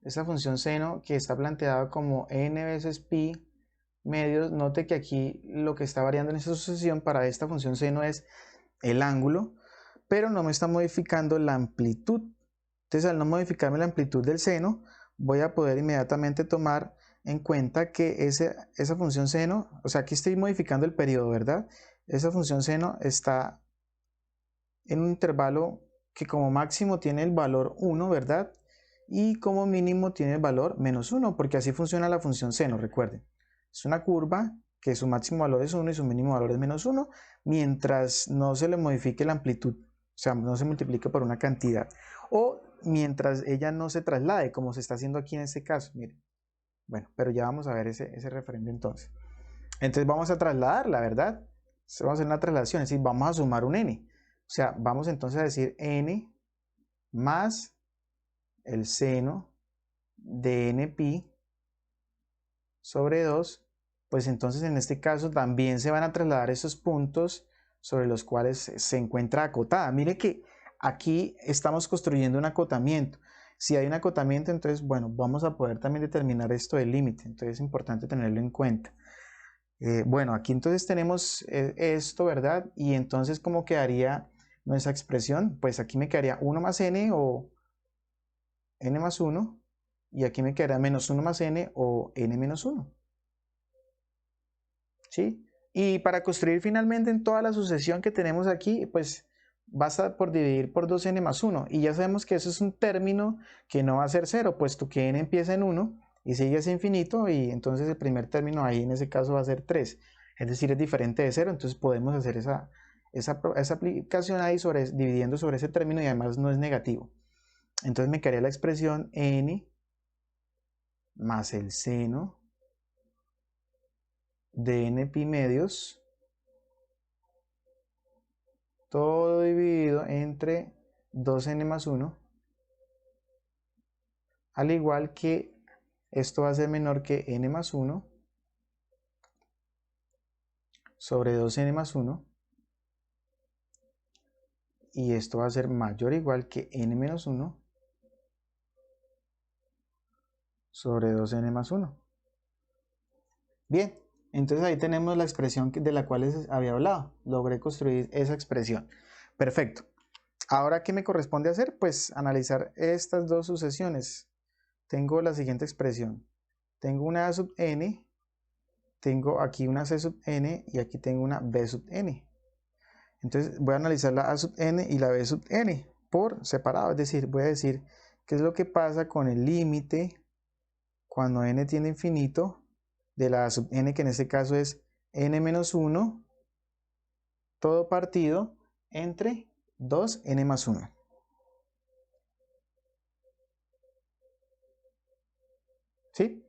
esta función seno que está planteada como n veces pi medios, note que aquí lo que está variando en esta sucesión para esta función seno es el ángulo, pero no me está modificando la amplitud. Entonces, al no modificarme la amplitud del seno, voy a poder inmediatamente tomar en cuenta que esa función seno, o sea, aquí estoy modificando el periodo, ¿verdad? Esa función seno está en un intervalo que como máximo tiene el valor 1, ¿verdad? Y como mínimo tiene el valor -1, porque así funciona la función seno, recuerden. Es una curva que su máximo valor es 1 y su mínimo valor es -1, mientras no se le modifique la amplitud, o sea, no se multiplique por una cantidad, o mientras ella no se traslade, como se está haciendo aquí en este caso, miren. Bueno, pero ya vamos a ver ese referente entonces. Entonces vamos a trasladarla, ¿verdad? Vamos a hacer una traslación, es decir, vamos a sumar un n. O sea, vamos entonces a decir n más el seno de n pi sobre 2, pues entonces en este caso también se van a trasladar esos puntos sobre los cuales se encuentra acotada. Mire que aquí estamos construyendo un acotamiento. Si hay un acotamiento, entonces, bueno, vamos a poder también determinar esto del límite. Entonces es importante tenerlo en cuenta. Bueno, aquí entonces tenemos esto, ¿verdad? Y entonces, ¿cómo quedaría nuestra expresión? Pues aquí me quedaría 1 más n o n más 1, y aquí me quedaría -1 más n o n menos 1. ¿Sí? Y para construir finalmente en toda la sucesión que tenemos aquí, pues basta por dividir por 2n más 1. Y ya sabemos que eso es un término que no va a ser 0, puesto que n empieza en 1 y sigue hacia infinito, y entonces el primer término ahí en ese caso va a ser 3. Es decir, es diferente de 0, entonces podemos hacer esa aplicación ahí dividiendo sobre ese término, y además no es negativo. Entonces me quedaría la expresión n más el seno de n pi medios, todo dividido entre 2n más 1, al igual que esto va a ser menor que n más 1 sobre 2n más 1, y esto va a ser mayor o igual que n menos 1 sobre 2n más 1. Bien, entonces ahí tenemos la expresión de la cual les había hablado. Logré construir esa expresión. Perfecto. Ahora, ¿qué me corresponde hacer? Pues analizar estas dos sucesiones. Tengo la siguiente expresión. Tengo una a sub n, tengo aquí una c sub n y aquí tengo una b sub n. Entonces voy a analizar la a sub n y la b sub n por separado. Es decir, voy a decir qué es lo que pasa con el límite cuando n tiende a infinito de la a sub n, que en este caso es n menos 1, todo partido entre 2n más 1. ¿Sí?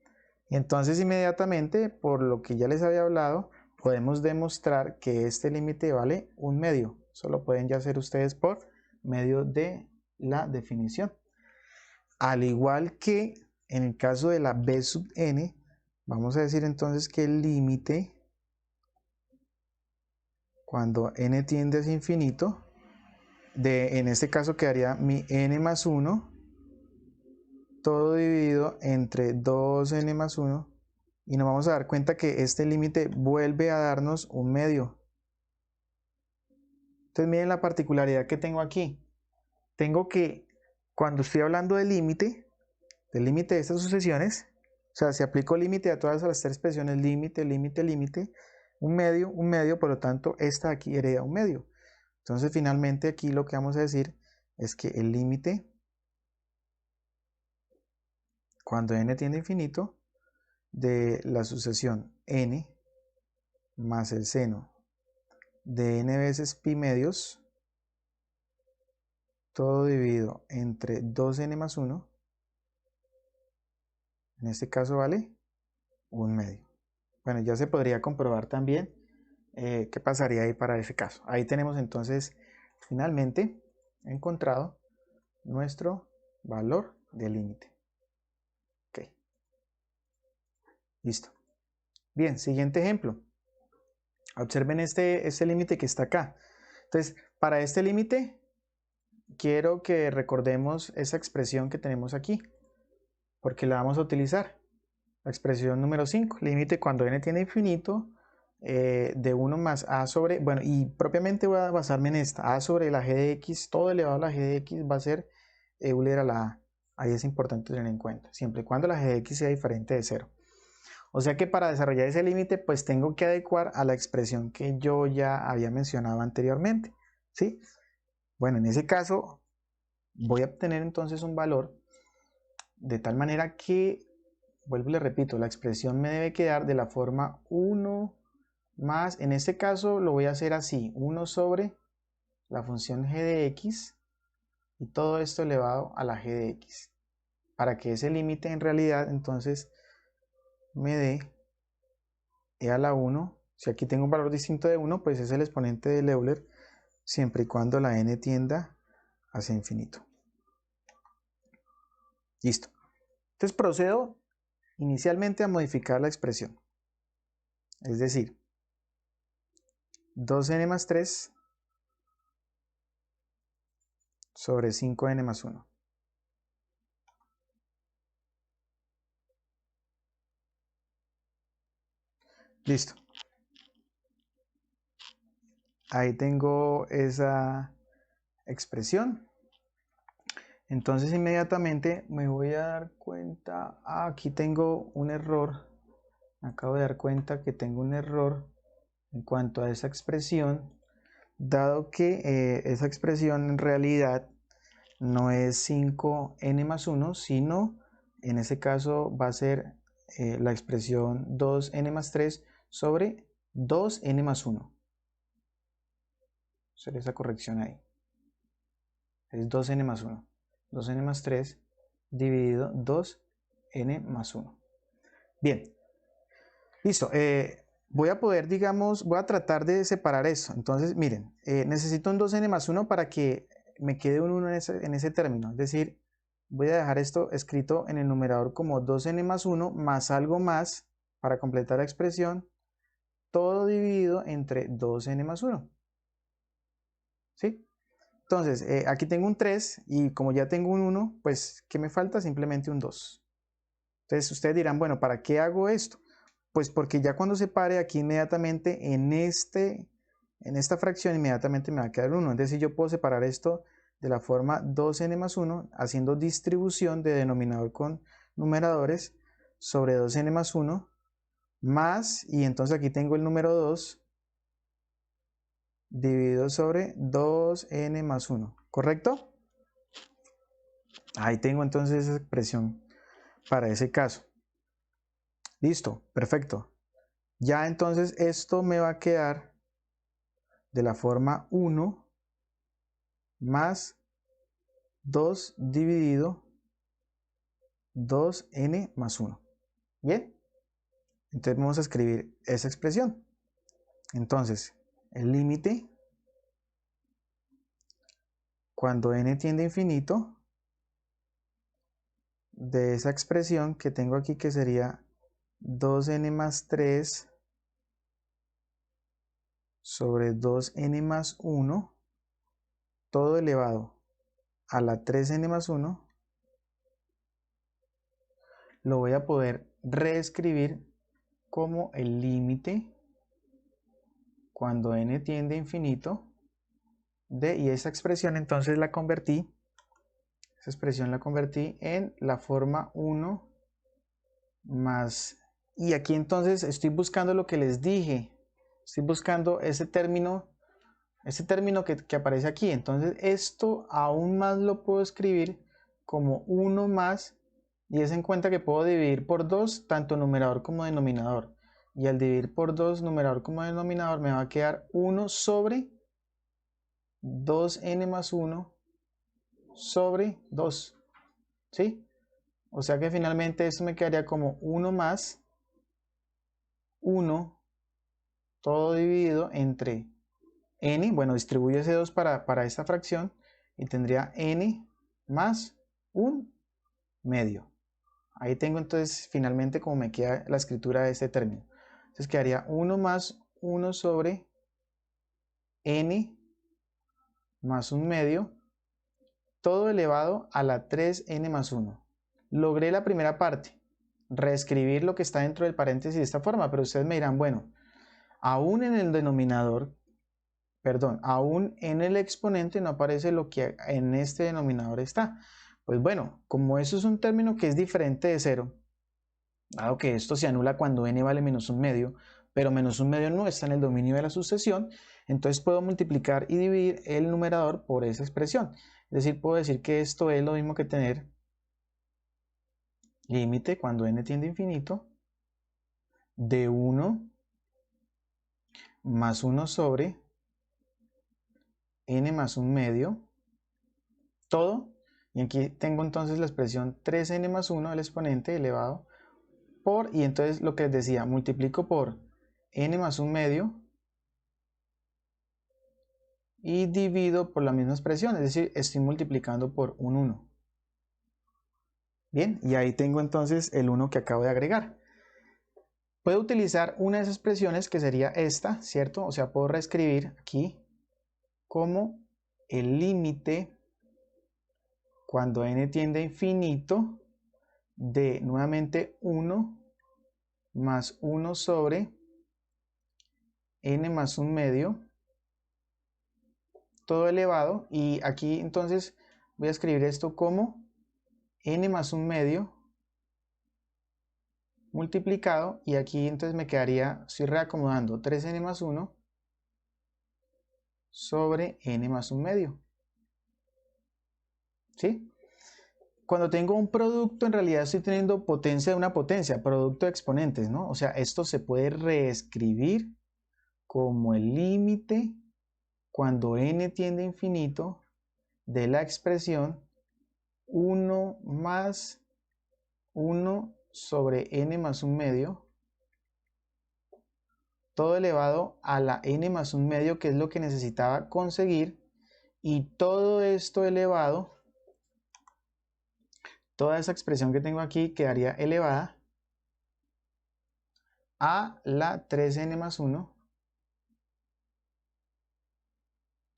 Y entonces inmediatamente, por lo que ya les había hablado, podemos demostrar que este límite vale 1/2. Eso lo pueden ya hacer ustedes por medio de la definición. Al igual que en el caso de la b sub n, vamos a decir entonces que el límite cuando n tiende hacia infinito, en este caso quedaría mi n más 1, todo dividido entre 2n más 1, y nos vamos a dar cuenta que este límite vuelve a darnos un medio. Entonces miren la particularidad que tengo aquí. Tengo que, cuando estoy hablando del límite de estas sucesiones, o sea, si aplico límite a todas las tres expresiones, límite, límite, límite, un medio, por lo tanto, esta aquí hereda un medio. Entonces, finalmente, aquí lo que vamos a decir es que el límite, cuando n tiende a infinito, de la sucesión n más el seno de n veces pi medios, todo dividido entre 2n más 1, en este caso vale un medio. Bueno, ya se podría comprobar también qué pasaría ahí para ese caso. Ahí tenemos entonces finalmente encontrado nuestro valor de límite. Ok, listo. Bien, siguiente ejemplo. Observen este límite que está acá. Entonces, para este límite, quiero que recordemos esa expresión que tenemos aquí, porque la vamos a utilizar. La expresión número 5, límite cuando n tiende a infinito, de 1 más a sobre, bueno, y propiamente voy a basarme en esta, a sobre la g de x, todo elevado a la g de x va a ser Euler a la a. Ahí es importante tener en cuenta, siempre y cuando la g de x sea diferente de 0. O sea que para desarrollar ese límite, pues tengo que adecuar a la expresión que yo ya había mencionado anteriormente, ¿sí? Bueno, en ese caso, voy a obtener entonces un valor de tal manera que, vuelvo y le repito, la expresión me debe quedar de la forma 1 más, en este caso lo voy a hacer así, 1 sobre la función g de x y todo esto elevado a la g de x, para que ese límite en realidad entonces me dé e a la 1, si aquí tengo un valor distinto de 1, pues es el exponente de Euler, siempre y cuando la n tienda hacia infinito. Listo. Entonces procedo inicialmente a modificar la expresión. Es decir, 2n más 3 sobre 5n más 1. Listo. Ahí tengo esa expresión. Entonces inmediatamente me voy a dar cuenta, aquí tengo un error. Me acabo de dar cuenta que tengo un error en cuanto a esa expresión, dado que esa expresión en realidad no es 5n más 1, sino en ese caso va a ser la expresión 2n más 3 sobre 2n más 1. Hacer esa corrección ahí. Es 2n más 1. 2n más 3 dividido 2n más 1. Bien. Listo. Voy a poder, digamos, voy a tratar de separar eso. Entonces, miren, necesito un 2n más 1 para que me quede un 1 en ese término. Es decir, voy a dejar esto escrito en el numerador como 2n más 1 más algo más para completar la expresión, todo dividido entre 2n más 1. ¿Sí? Entonces, aquí tengo un 3 y como ya tengo un 1, pues, ¿qué me falta? Simplemente un 2. Entonces, ustedes dirán, bueno, ¿para qué hago esto? Pues porque ya cuando se pare aquí inmediatamente en esta fracción inmediatamente me va a quedar 1. Es decir, yo puedo separar esto de la forma 2n más 1 haciendo distribución de denominador con numeradores sobre 2n más 1 más, y entonces aquí tengo el número 2 dividido sobre 2n más 1. ¿Correcto? Ahí tengo entonces esa expresión para ese caso. Listo, perfecto. Ya entonces esto me va a quedar de la forma 1 más 2 dividido 2n más 1. Bien, entonces vamos a escribir esa expresión. Entonces, el límite cuando n tiende a infinito de esa expresión que tengo aquí, que sería 2n más 3 sobre 2n más 1, todo elevado a la 3n más 1, lo voy a poder reescribir como el límite cuando n tiende a infinito y esa expresión entonces la convertí, en la forma 1 más, y aquí entonces estoy buscando lo que les dije, estoy buscando ese término que aparece aquí. Entonces esto aún más lo puedo escribir como 1 más, y es en cuenta que puedo dividir por 2 tanto numerador como denominador, y al dividir por 2 numerador como denominador me va a quedar 1 sobre 2n más 1 sobre 2, ¿sí? O sea que finalmente esto me quedaría como 1 más 1, todo dividido entre n, bueno, distribuyo ese 2 para esta fracción, y tendría n más un medio. Ahí tengo entonces finalmente como me queda la escritura de este término. Entonces quedaría 1 más 1 sobre n más un medio, todo elevado a la 3n más 1. Logré la primera parte, reescribir lo que está dentro del paréntesis de esta forma, pero ustedes me dirán, bueno, aún en el denominador, aún en el exponente no aparece lo que en este denominador está. Pues bueno, como eso es un término que es diferente de 0, dado que esto se anula cuando n vale menos un medio, pero menos un medio no está en el dominio de la sucesión, entonces puedo multiplicar y dividir el numerador por esa expresión. Es decir, puedo decir que esto es lo mismo que tener límite cuando n tiende a infinito de 1 más 1 sobre n más un medio, todo, y aquí tengo entonces la expresión 3n más 1, el exponente elevado, por, y entonces lo que les decía, multiplico por n más un medio, y divido por la misma expresión, es decir, estoy multiplicando por un 1. Bien, y ahí tengo entonces el 1 que acabo de agregar. Puedo utilizar una de esas expresiones que sería esta, ¿cierto? O sea, puedo reescribir aquí como el límite cuando n tiende a infinito de nuevamente 1 más 1 sobre n más un medio, todo elevado, y aquí entonces voy a escribir esto como n más un medio multiplicado, y aquí entonces me quedaría, estoy reacomodando 3n más 1 sobre n más un medio, ¿sí? Cuando tengo un producto, en realidad estoy teniendo potencia de una potencia, producto de exponentes, ¿no? O sea, esto se puede reescribir como el límite cuando n tiende a infinito de la expresión 1 más 1 sobre n más un medio, todo elevado a la n más un medio, que es lo que necesitaba conseguir, y todo esto elevado, toda esa expresión que tengo aquí quedaría elevada a la 3n más 1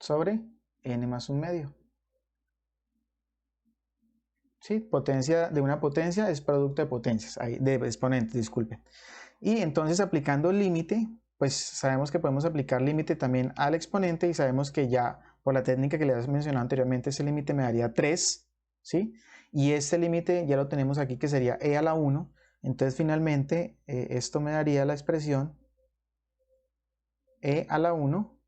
sobre n más un medio. ¿Sí? Potencia de una potencia es producto de potencias, de exponentes, disculpen. Y entonces aplicando límite, pues sabemos que podemos aplicar límite también al exponente, y sabemos que ya por la técnica que les he mencionado anteriormente, ese límite me daría 3, ¿sí? Y este límite ya lo tenemos aquí, que sería e a la 1. Entonces finalmente esto me daría la expresión e a la 1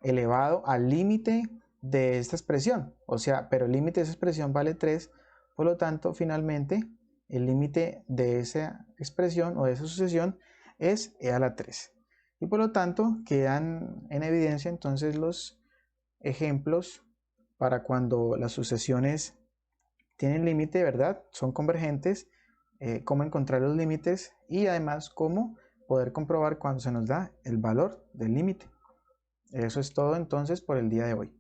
elevado al límite de esta expresión. O sea, pero el límite de esa expresión vale 3, por lo tanto finalmente el límite de esa expresión o de esa sucesión es e a la 3. Y por lo tanto quedan en evidencia entonces los ejemplos para cuando las sucesiones tienen límite, ¿verdad? Son convergentes, cómo encontrar los límites, y además cómo poder comprobar cuando se nos da el valor del límite. Eso es todo entonces por el día de hoy.